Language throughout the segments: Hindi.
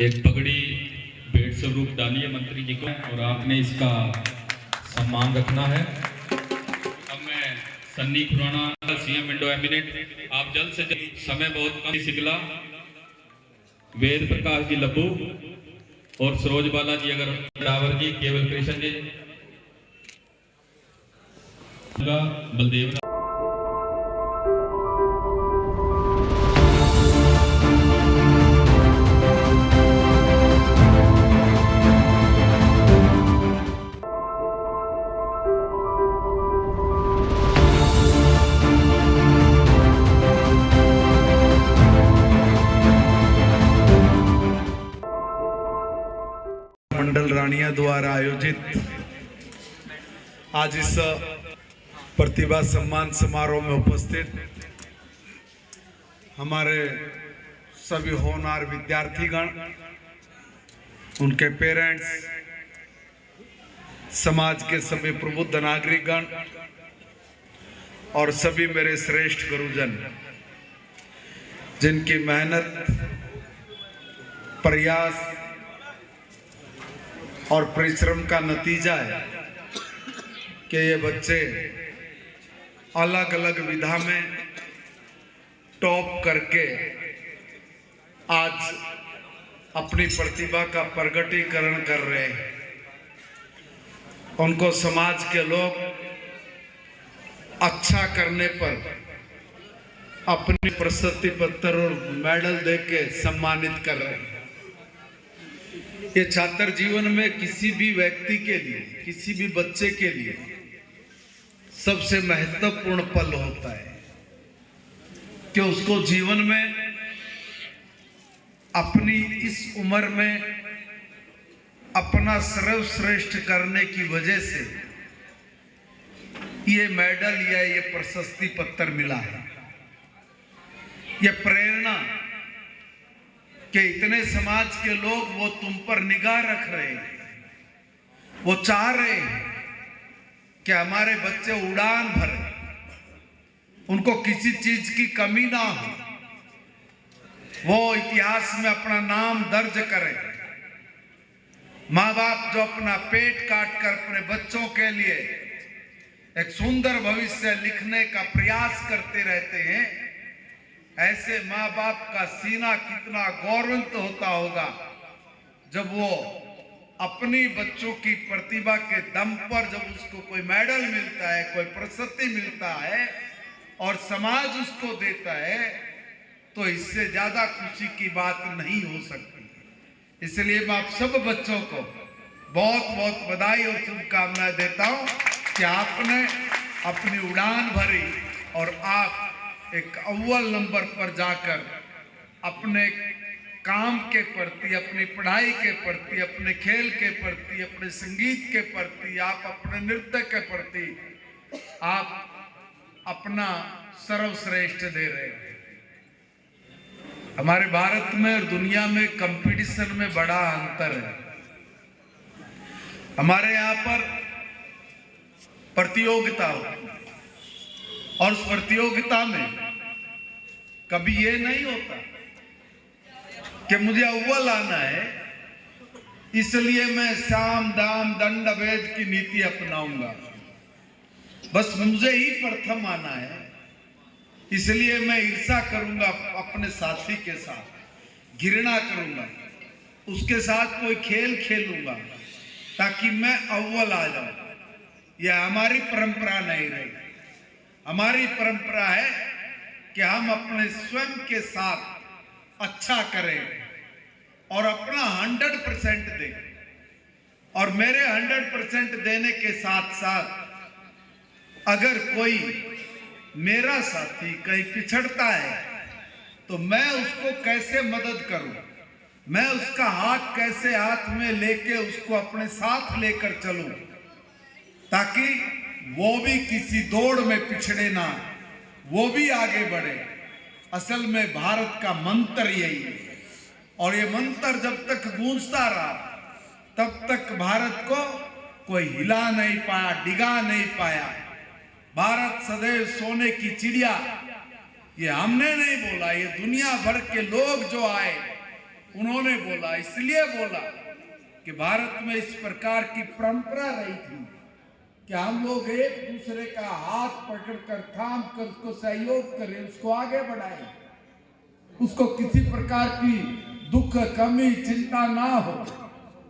एक पगड़ी भेंट स्वरूप डाली है मंत्री जी को और आपने इसका सम्मान रखना है। अब मैं सन्नी खुराना सीएम इंडो एमिनेट, आप जल्द से जल्द, समय बहुत कम, सिगला वेद प्रकाश जी लब्बू और सरोज बाला जी, अगर डावर जी, केवल कृष्ण जी, बलदेव मंडल रानिया द्वारा आयोजित आज इस प्रतिभा सम्मान समारोह में उपस्थित हमारे सभी होनहार विद्यार्थीगण, उनके पेरेंट्स, समाज के सभी प्रबुद्ध नागरिकगण और सभी मेरे श्रेष्ठ गुरुजन, जिनकी मेहनत, प्रयास और परिश्रम का नतीजा है कि ये बच्चे अलग अलग विधा में टॉप करके आज अपनी प्रतिभा का प्रकटीकरण कर रहे हैं। उनको समाज के लोग अच्छा करने पर अपनी प्रशस्ति पत्र और मेडल देके सम्मानित कर रहे हैं। ये छात्र जीवन में किसी भी व्यक्ति के लिए, किसी भी बच्चे के लिए सबसे महत्वपूर्ण पल होता है कि उसको जीवन में अपनी इस उम्र में अपना सर्वश्रेष्ठ करने की वजह से ये मेडल या ये प्रशस्ति पत्र मिला है। ये प्रेरणा कि इतने समाज के लोग वो तुम पर निगाह रख रहे हैं, वो चाह रहे हैं कि हमारे बच्चे उड़ान भरे, उनको किसी चीज की कमी ना हो, वो इतिहास में अपना नाम दर्ज करें। माँ बाप जो अपना पेट काट कर अपने बच्चों के लिए एक सुंदर भविष्य लिखने का प्रयास करते रहते हैं, ऐसे माँ बाप का सीना कितना गौरवान्वित होता होगा जब वो अपनी बच्चों की प्रतिभा के दम पर जब उसको कोई मेडल मिलता है, कोई प्रशस्ति मिलता है और समाज उसको देता है, तो इससे ज्यादा खुशी की बात नहीं हो सकती। इसलिए मैं आप सब बच्चों को बहुत बहुत बधाई और शुभकामनाएं देता हूं कि आपने अपनी उड़ान भरी और आप एक अव्वल नंबर पर जाकर अपने काम के प्रति, अपनी पढ़ाई के प्रति, अपने खेल के प्रति, अपने संगीत के प्रति, आप अपने नृत्य के प्रति आप अपना सर्वश्रेष्ठ दे रहे हैं। हमारे भारत में और दुनिया में कंपटीशन में बड़ा अंतर है। हमारे यहाँ पर प्रतियोगिता होती है और उस प्रतियोगिता में कभी ये नहीं होता कि मुझे अव्वल आना है, इसलिए मैं साम दाम दंड भेद की नीति अपनाऊंगा। बस मुझे ही प्रथम आना है, इसलिए मैं ईर्ष्या करूंगा अपने साथी के साथ, घृणा करूंगा, उसके साथ कोई खेल खेलूंगा ताकि मैं अव्वल आ जाऊं। यह हमारी परंपरा नहीं रही। हमारी परंपरा है कि हम अपने स्वयं के साथ अच्छा करें और अपना 100% दें, और मेरे 100% देने के साथ साथ अगर कोई मेरा साथी कहीं पिछड़ता है तो मैं उसको कैसे मदद करूं, मैं उसका हाथ कैसे हाथ में लेके उसको अपने साथ लेकर चलूं ताकि वो भी किसी दौड़ में पिछड़े ना, वो भी आगे बढ़े। असल में भारत का मंत्र यही है, और ये मंत्र जब तक गूंजता रहा तब तक भारत को कोई हिला नहीं पाया, डिगा नहीं पाया। भारत सदैव सोने की चिड़िया, ये हमने नहीं बोला, ये दुनिया भर के लोग जो आए उन्होंने बोला, इसलिए बोला कि भारत में इस प्रकार की परंपरा रही थी कि हम लोग एक दूसरे का हाथ पकड़कर थाम कर उसको सहयोग करें, उसको आगे बढ़ाएं, उसको किसी प्रकार की दुख कमी चिंता ना हो,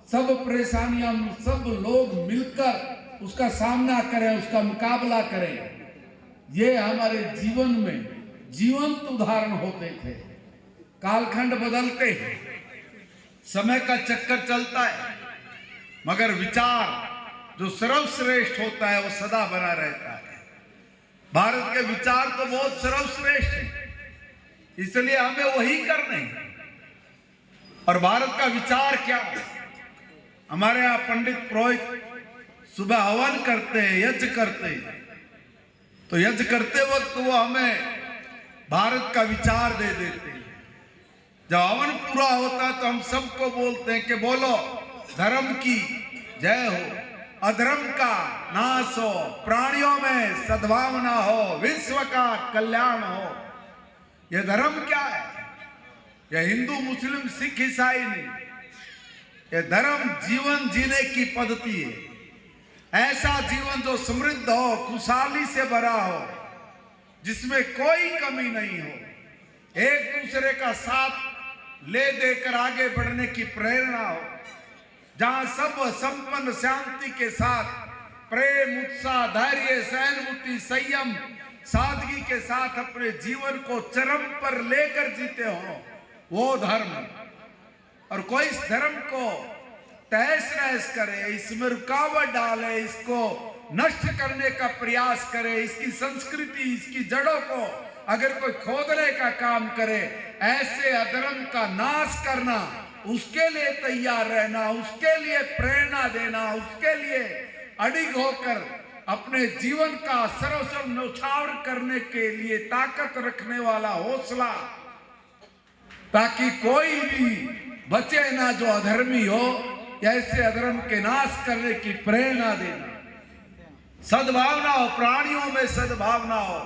सब परेशानियां सब लोग मिलकर उसका सामना करें, उसका मुकाबला करें। ये हमारे जीवन में जीवंत उदाहरण होते थे। कालखंड बदलते हैं, समय का चक्कर चलता है, मगर विचार जो सर्वश्रेष्ठ होता है वो सदा बना रहता है। भारत के विचार तो बहुत सर्वश्रेष्ठ है, इसलिए हमें वही करने हैं। और भारत का विचार क्या है? हमारे यहाँ पंडित पुरोहित सुबह हवन करते हैं, यज्ञ करते हैं, तो यज्ञ करते वक्त वो हमें भारत का विचार दे देते हैं। जब हवन पूरा होता है तो हम सबको बोलते हैं कि बोलो धर्म की जय हो, अधर्म का नाश हो, प्राणियों में सद्भावना हो, विश्व का कल्याण हो। यह धर्म क्या है? यह हिंदू मुस्लिम सिख ईसाई नहीं, यह धर्म जीवन जीने की पद्धति है। ऐसा जीवन जो समृद्ध हो, खुशहाली से भरा हो, जिसमें कोई कमी नहीं हो, एक दूसरे का साथ ले देकर आगे बढ़ने की प्रेरणा हो, जहां सब संपन्न शांति के साथ प्रेम उत्साह धैर्य सहानुभूति संयम सादगी के साथ अपने जीवन को चरम पर लेकर जीते हो, वो धर्म। और कोई इस धर्म को तहस नहस करे, इसमें रुकावट डाले, इसको नष्ट करने का प्रयास करे, इसकी संस्कृति इसकी जड़ों को अगर कोई खोदने का काम करे, ऐसे अधर्म का नाश करना, उसके लिए तैयार रहना, उसके लिए प्रेरणा देना, उसके लिए अडिग होकर अपने जीवन का सर्वस्व न्यौछावर करने के लिए ताकत रखने वाला हौसला, ताकि कोई भी बचे ना जो अधर्मी हो, ऐसे अधर्म के नाश करने की प्रेरणा देना। सद्भावना हो, प्राणियों में सद्भावना हो,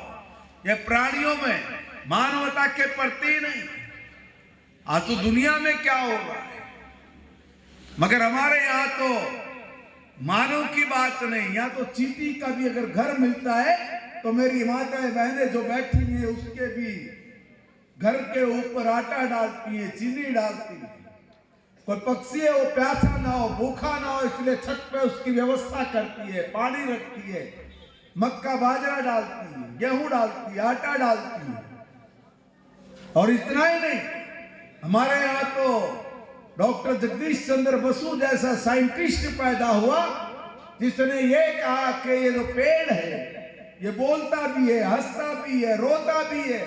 यह प्राणियों में मानवता के प्रति नहीं। आज तो दुनिया में क्या हो रहा है, मगर हमारे यहाँ तो मानव की बात नहीं, यहाँ तो चींटी का भी अगर घर मिलता है तो मेरी माताएं बहनें जो बैठी हैं उसके भी घर के ऊपर आटा डालती है, चीनी डालती है। कोई पक्षी है वो प्यासा ना हो, भूखा ना हो, इसलिए छत पे उसकी व्यवस्था करती है, पानी रखती है, मक्का बाजरा डालती है, गेहूं डालती है, आटा डालती है। और इतना ही नहीं, हमारे यहाँ तो डॉक्टर जगदीश चंद्र बसु जैसा साइंटिस्ट पैदा हुआ जिसने ये कहा कि ये जो पेड़ है ये बोलता भी है, हंसता भी है, रोता भी है,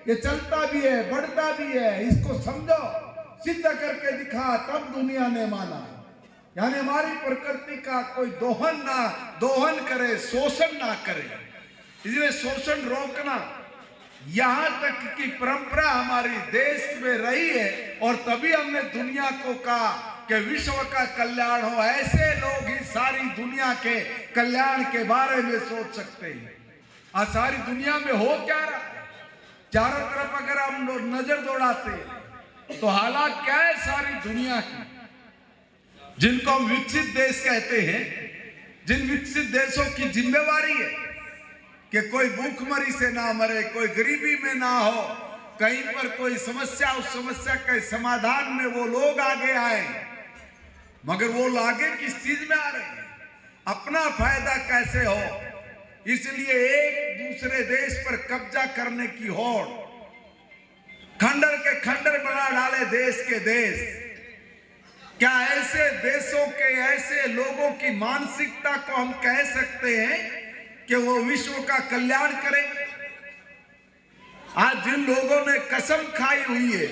ये चलता भी है, बढ़ता भी है, इसको समझो, सिद्ध करके दिखा, तब दुनिया ने माना। यानी हमारी प्रकृति का कोई दोहन करे, शोषण ना करे, इसलिए शोषण रोकना, यहां तक की परंपरा हमारी देश में रही है। और तभी हमने दुनिया को कहा कि विश्व का कल्याण हो, ऐसे लोग ही सारी दुनिया के कल्याण के बारे में सोच सकते हैं। आज सारी दुनिया में हो क्या रहा है, चारों तरफ अगर हम लोग नजर दौड़ाते तो हालात क्या है सारी दुनिया की, जिनको हम विकसित देश कहते हैं, जिन विकसित देशों की जिम्मेवारी है कि कोई भूखमरी से ना मरे, कोई गरीबी में ना हो, कहीं पर कोई समस्या, उस समस्या के समाधान में वो लोग आगे आए। मगर वो आगे किस चीज में आ रहे हैं, अपना फायदा कैसे हो, इसलिए एक दूसरे देश पर कब्जा करने की होड़, खंडर के खंडर बना डाले देश के देश। क्या ऐसे देशों के ऐसे लोगों की मानसिकता को हम कह सकते हैं कि वो विश्व का कल्याण करेंगे? आज जिन लोगों ने कसम खाई हुई है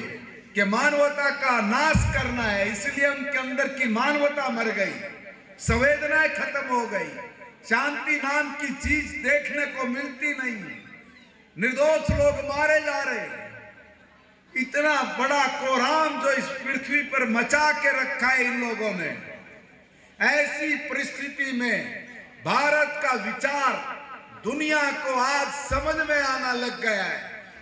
कि मानवता का नाश करना है, इसलिए उनके अंदर की मानवता मर गई, संवेदनाएं खत्म हो गई, शांति नाम की चीज देखने को मिलती नहीं, निर्दोष लोग मारे जा रहे हैं। इतना बड़ा कोहराम जो इस पृथ्वी पर मचा के रखा है इन लोगों ने, ऐसी परिस्थिति में भारत का विचार दुनिया को आज समझ में आना लग गया है।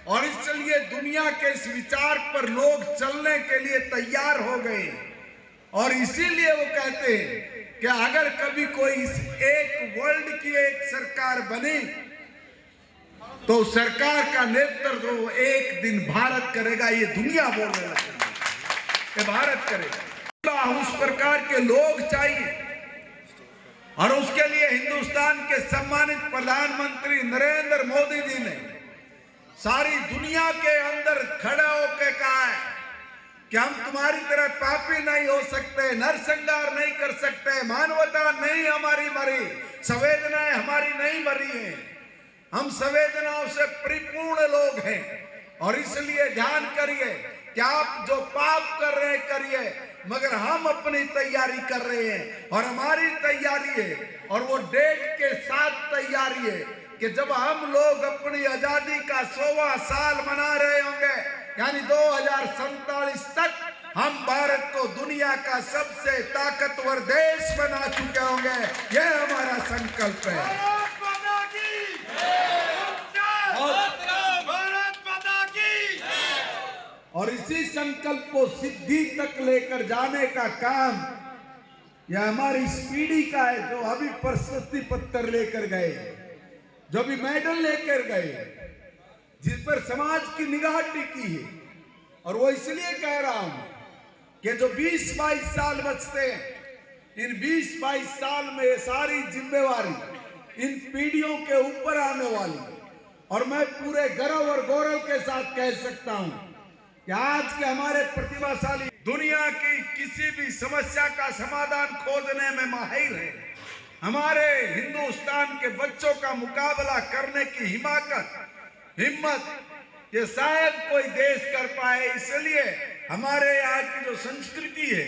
और इसलिए दुनिया के इस विचार पर लोग चलने के लिए तैयार हो गए। और इसीलिए वो कहते हैं कि अगर कभी कोई इस एक वर्ल्ड की एक सरकार बने तो सरकार का नेतृत्व एक दिन भारत करेगा। ये दुनिया बोलने लगेगी कि भारत करेगा। उस प्रकार के लोग चाहिए और उसके लिए हिंदुस्तान के सम्मानित प्रधानमंत्री नरेंद्र मोदी जी ने सारी दुनिया के अंदर खड़ा होकर कहा है कि हम तुम्हारी तरह पापी नहीं हो सकते, नरसंहार नहीं कर सकते, मानवता नहीं हमारी मरी, संवेदनाएं हमारी नहीं मरी हैं, हम संवेदनाओं से परिपूर्ण लोग हैं। और इसलिए ध्यान करिए कि आप जो पाप कर रहे हैं करिए, मगर हम अपनी तैयारी कर रहे हैं और हमारी तैयारी है और वो डेट के साथ तैयारी है कि जब हम लोग अपनी आजादी का 100वां साल मना रहे होंगे, यानी 2047 तक हम भारत को दुनिया का सबसे ताकतवर देश बना चुके होंगे। यह हमारा संकल्प है। और इसी संकल्प को सिद्धि तक लेकर जाने का काम यह हमारी इस पीढ़ी का है, जो अभी प्रशस्ति पत्र लेकर गए, जो भी मेडल लेकर गए, जिस पर समाज की निगाह टिकी है। और वो इसलिए कह रहा हूं कि जो 20-22 साल बचते हैं, इन 20-22 साल में ये सारी जिम्मेवारी इन पीढ़ियों के ऊपर आने वाली। और मैं पूरे गर्व और गौरव के साथ कह सकता हूं कि आज के हमारे प्रतिभाशाली दुनिया की किसी भी समस्या का समाधान खोजने में माहिर है। हमारे हिंदुस्तान के बच्चों का मुकाबला करने की हिम्मत ये शायद कोई देश कर पाए। इसलिए हमारे आज की जो संस्कृति है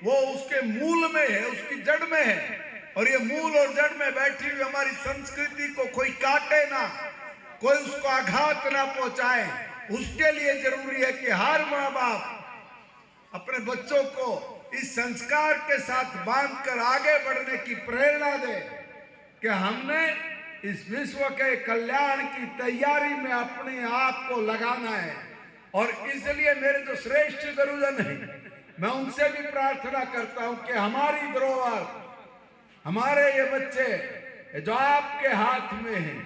वो उसके मूल में है, उसकी जड़ में है। और ये मूल और जड़ में बैठी हुई हमारी संस्कृति को कोई काटे ना, कोई उसको आघात ना पहुंचाए। उसके लिए जरूरी है कि हर माँ बाप अपने बच्चों को इस संस्कार के साथ बांधकर आगे बढ़ने की प्रेरणा दे कि हमने इस विश्व के कल्याण की तैयारी में अपने आप को लगाना है। और इसलिए मेरे जो श्रेष्ठ गुरुजन हैं, मैं उनसे भी प्रार्थना करता हूं कि हमारी धरोहर, हमारे ये बच्चे जो आपके हाथ में हैं,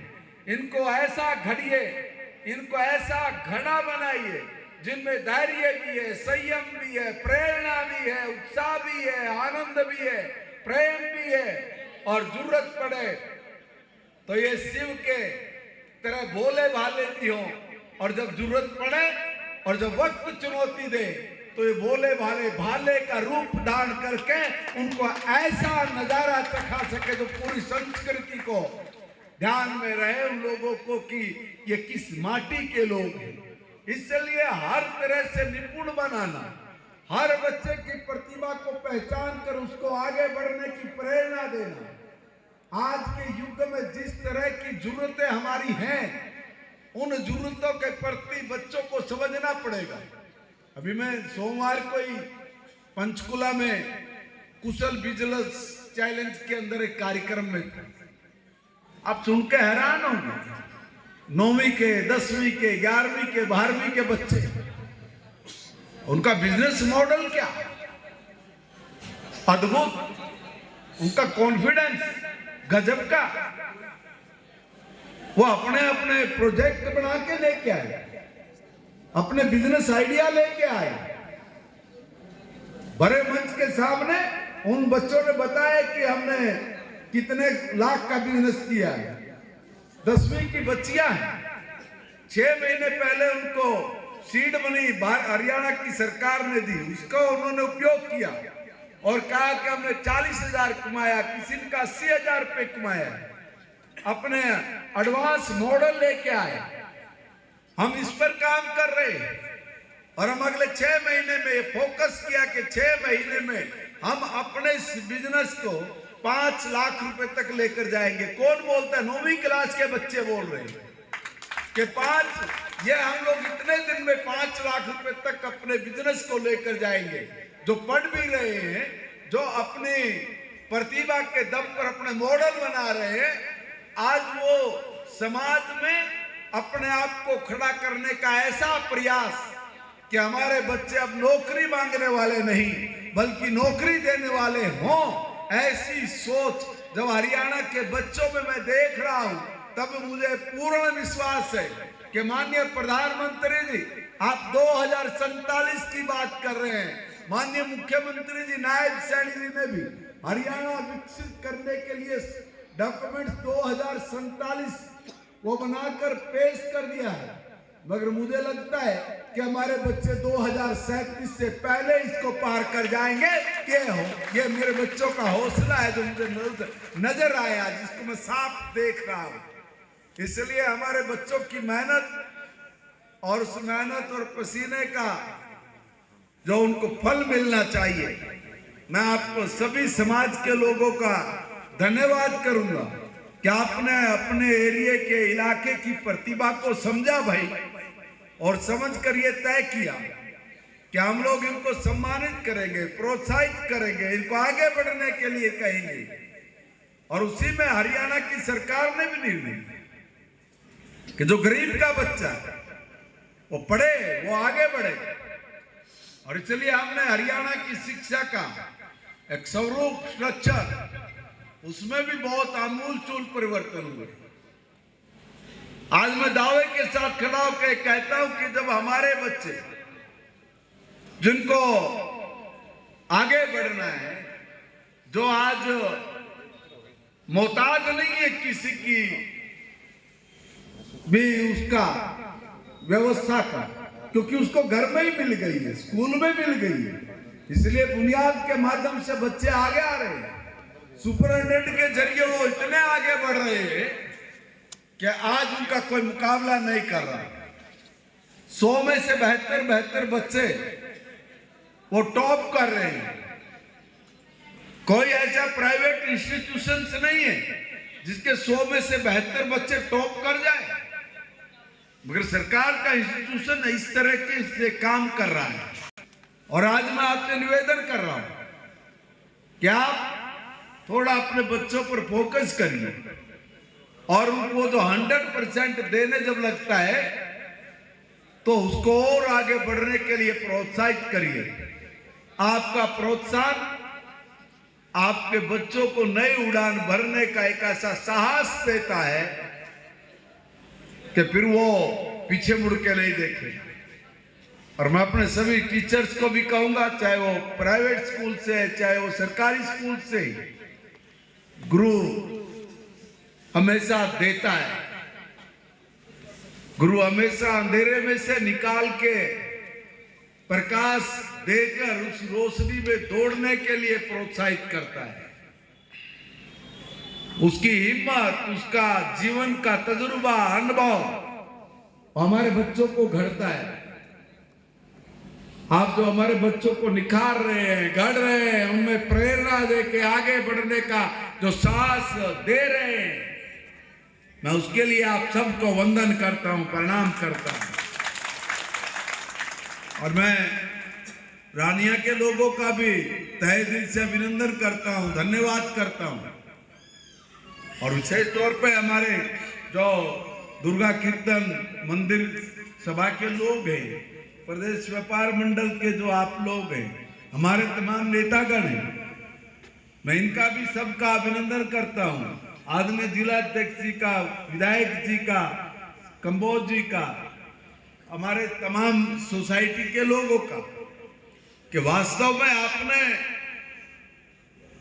इनको ऐसा घड़िए, इनको ऐसा घड़ा बनाइए जिनमें धैर्य भी है, संयम भी है, प्रेरणा भी है, उत्साह भी है, आनंद भी है, प्रेम भी है। और जरूरत पड़े तो ये शिव के तरह भोले भाले भी हों, और जब जरूरत पड़े और जब वक्त चुनौती दे तो ये भोले भाले का रूप धारण करके उनको ऐसा नजारा चखा सके जो पूरी संस्कृति को ध्यान में रहे उन लोगों को कि ये किस माटी के लोग हैं। इसलिए हर तरह से निपुण बनाना, हर बच्चे की प्रतिभा को पहचान कर उसको आगे बढ़ने की प्रेरणा देना। आज के युग में जिस तरह की जरूरतें हमारी हैं, उन जरूरतों के प्रति बच्चों को समझना पड़ेगा। अभी मैं सोमवार को ही पंचकुला में कुशल बिजनेस चैलेंज के अंदर एक कार्यक्रम में था। आप सुन के हैरान होंगे, 9वीं के, 10वीं के, 11वीं के, 12वीं के बच्चे, उनका बिजनेस मॉडल क्या अद्भुत, उनका कॉन्फिडेंस गजब का। वो अपने अपने प्रोजेक्ट बना के लेके आए, अपने बिजनेस आइडिया लेके आए, बड़े मंच के सामने उन बच्चों ने बताया कि हमने कितने लाख का बिजनेस किया है। 10वीं की बच्चियां हैं, 6 महीने पहले उनको सीड मनी हरियाणा की सरकार ने दी, उसका उन्होंने उपयोग किया और कहा कि हमने 40,000 कमाया, किसी ने कहा 80,000 रुपये कमाया। अपने एडवांस मॉडल लेके आए, हम इस पर काम कर रहे हैं और हम अगले 6 महीने में फोकस किया कि 6 महीने में हम अपने इस बिजनेस को 5 लाख रुपए तक लेकर जाएंगे। कौन बोलता है? 9वीं क्लास के बच्चे बोल रहे हैं कि हम लोग इतने दिन में 5 लाख रुपए तक अपने बिजनेस को लेकर जाएंगे। जो पढ़ भी रहे हैं, जो अपनी प्रतिभा के दम पर अपने मॉडल बना रहे हैं, आज वो समाज में अपने आप को खड़ा करने का ऐसा प्रयास कि हमारे बच्चे अब नौकरी मांगने वाले नहीं बल्कि नौकरी देने वाले हों, ऐसी सोच जब हरियाणा के बच्चों में मैं देख रहा हूं तब मुझे पूर्ण विश्वास है कि माननीय प्रधानमंत्री जी आप 2047 की बात कर रहे हैं। माननीय मुख्यमंत्री जी नायब सैनी जी ने भी हरियाणा विकसित करने के लिए डॉक्यूमेंट्स 2047 वो बनाकर पेश कर दिया है, मगर मुझे लगता है कि हमारे बच्चे 2037 से पहले इसको पार कर जाएंगे। ये मेरे बच्चों का हौसला है जो मुझे नजर आया, जिसको मैं साफ देख रहा हूं। इसलिए हमारे बच्चों की मेहनत और उस मेहनत और पसीने का जो उनको फल मिलना चाहिए, मैं आपको सभी समाज के लोगों का धन्यवाद करूंगा कि आपने अपने एरिया के इलाके की प्रतिभा को समझा भाई, और समझ कर ये तय किया कि हम लोग इनको सम्मानित करेंगे, प्रोत्साहित करेंगे, इनको आगे बढ़ने के लिए कहेंगे। और उसी में हरियाणा की सरकार ने भी निर्णय कि जो गरीब का बच्चा वो पढ़े, वो आगे बढ़े। और इसलिए हमने हरियाणा की शिक्षा का एक स्वरूप स्ट्रक्चर, उसमें भी बहुत आमूलचूल परिवर्तन हुए। आज मैं दावे के साथ खड़ा होकर कहता हूं कि जब हमारे बच्चे जिनको आगे बढ़ना है, जो आज मोहताज नहीं है किसी की भी उसका व्यवस्था का, क्योंकि उसको घर में ही मिल गई है, स्कूल में मिल गई है, इसलिए बुनियाद के माध्यम से बच्चे आगे आ रहे हैं। सुपरिटेंडेंट के जरिए वो इतने आगे बढ़ रहे हैं कि आज उनका कोई मुकाबला नहीं कर रहा। 100 में से 72 बच्चे वो टॉप कर रहे हैं। कोई ऐसा प्राइवेट इंस्टीट्यूशन नहीं है जिसके 100 में से 72 बच्चे टॉप कर जाए, मगर सरकार का इंस्टीट्यूशन इस तरह के से काम कर रहा है। और आज मैं आपसे निवेदन कर रहा हूं कि आप थोड़ा अपने बच्चों पर फोकस करिए और उनको जो 100% देने जब लगता है तो उसको और आगे बढ़ने के लिए प्रोत्साहित करिए। आपका प्रोत्साहन आपके बच्चों को नई उड़ान भरने का एक ऐसा साहस देता है कि फिर वो पीछे मुड़ के नहीं देखे। और मैं अपने सभी टीचर्स को भी कहूंगा, चाहे वो प्राइवेट स्कूल से चाहे वो सरकारी स्कूल से, गुरु हमेशा देता है। गुरु हमेशा अंधेरे में से निकाल के प्रकाश देकर उस रोशनी में दौड़ने के लिए प्रोत्साहित करता है। उसकी हिम्मत, उसका जीवन का तजुर्बा, अनुभव हमारे बच्चों को घड़ता है। आप जो हमारे बच्चों को निखार रहे हैं, गढ़ रहे हैं, उनमें प्रेरणा देके आगे बढ़ने का जो साहस दे रहे हैं, मैं उसके लिए आप सबको वंदन करता हूं, प्रणाम करता हूं। और मैं रानिया के लोगों का भी तहे दिल से अभिनंदन करता हूं, धन्यवाद करता हूं। और विशेष तौर पे हमारे जो दुर्गा कीर्तन मंदिर सभा के लोग हैं, प्रदेश व्यापार मंडल के जो आप लोग हैं, हमारे तमाम नेतागण हैं, मैं इनका भी सबका अभिनंदन करता हूं। आदरणीय जिलाध्यक्ष जी का, विधायक जी का, कंबोज जी का, हमारे तमाम सोसाइटी के लोगों का, कि वास्तव में आपने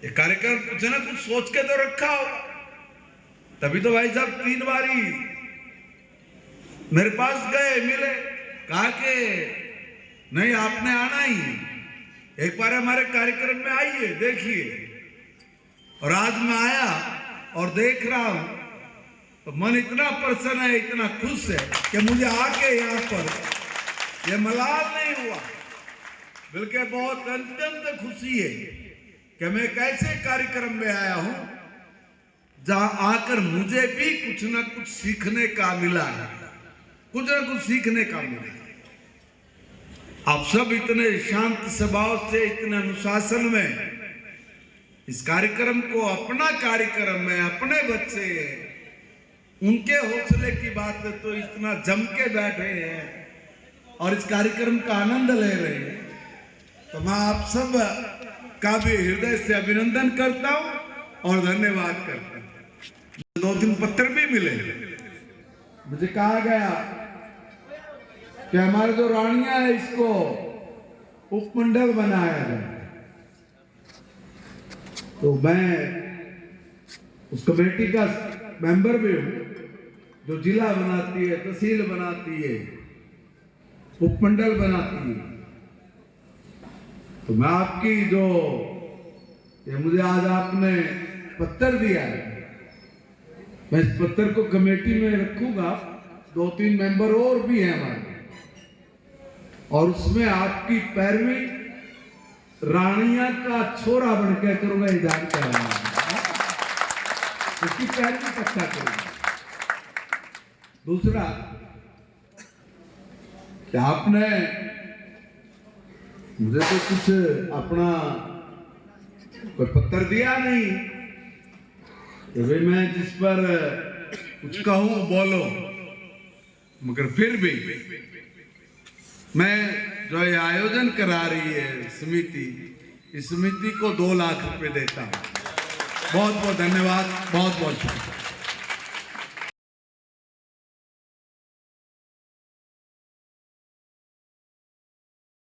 ये कार्यक्रम कुछ ना कुछ सोच के तो रखा होगा, तभी तो भाई साहब 3 बारी मेरे पास गए, मिले, कहा कि नहीं आपने आना ही, एक बार हमारे कार्यक्रम में आइए, देखिए। और आज मैं आया और देख रहा हूं तो मन इतना प्रसन्न है, इतना खुश है कि मुझे आके यहाँ पर ये मलाल नहीं हुआ, बल्कि बहुत अत्यंत खुशी है कि मैं कैसे कार्यक्रम में आया हूं जहां आकर मुझे भी कुछ ना कुछ सीखने का मिला है, कुछ ना कुछ सीखने का मिला। आप सब इतने शांत स्वभाव से, इतने अनुशासन में इस कार्यक्रम को अपना कार्यक्रम में, अपने बच्चे उनके हौसले की बात है तो इतना जम के बैठे हैं और इस कार्यक्रम का आनंद ले रहे हैं, तो मैं आप सब का भी हृदय से अभिनंदन करता हूं और धन्यवाद करता हूं। 2-3 पत्र भी मिले, मुझे कहा गया कि हमारे जो रानियां है इसको उपमंडल बनाया जाए, तो मैं उस कमेटी का मेंबर भी हूं जो जिला बनाती है, तहसील बनाती है, उपमंडल बनाती है। तो मैं आपकी जो ये मुझे आज आपने पत्र दिया है, मैं इस पत्र को कमेटी में रखूंगा। 2-3 मेंबर और भी हैं हमारे, और उसमें आपकी पैरवी रानिया का छोरा बनकर करूंगा, ये जानते हैं, उसकी पैरवी पक्का करूंगा। दूसरा कि आपने मुझे तो कुछ अपना कोई पत्र दिया नहीं कि भाई मैं जिस पर कुछ कहूं बोलो, मगर फिर भी मैं जो ये आयोजन करा रही है समिति, इस समिति को 2 लाख रुपए देता हूं। बहुत बहुत धन्यवाद, बहुत बहुत शुक्रिया।